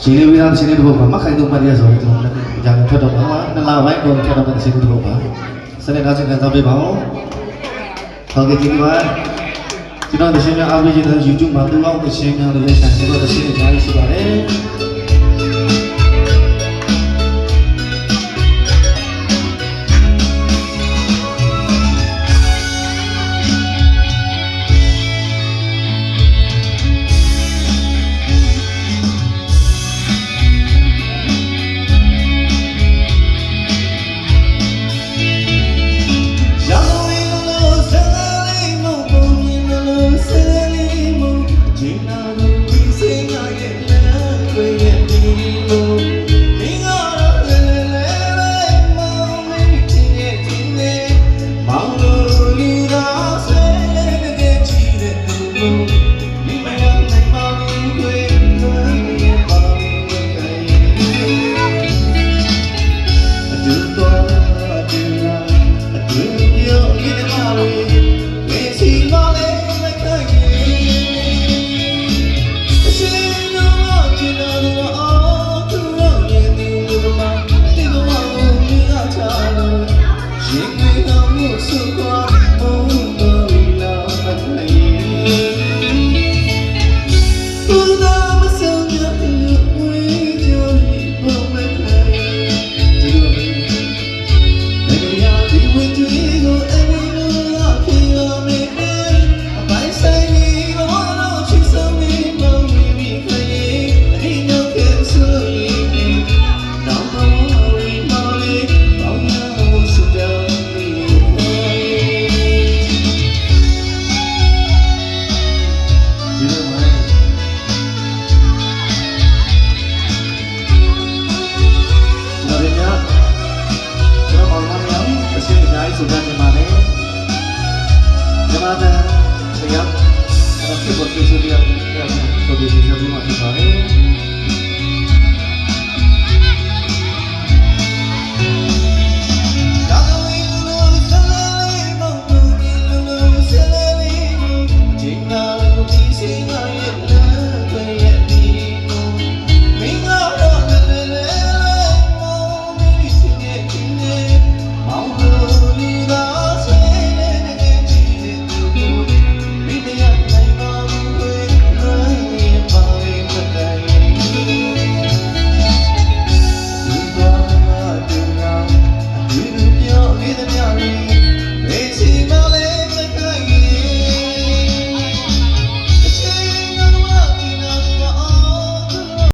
ရှင်လေးဝိသားရှင်လေးတို့ဘာမှခိုင်တော့မရဆိုတော့ကျွန်တော်လည်းကြာထွက်တော့ပါနှစ်လပိုင်းတော့ထွက်တော့တဲ့ရှင်လေးတို့ပါစနေသားချင်းကန်စားပေးပါဦးဟုတ်ကဲ့ဒီမှာကျွန်တော်တရှင်များအားပေးခြင်းတဲ့ YouTube မှာတူအောင်တရှင်များလည်းဆိုင်ကျွန်တော်တရှင်အများကြီးရှိပါတယ်Oh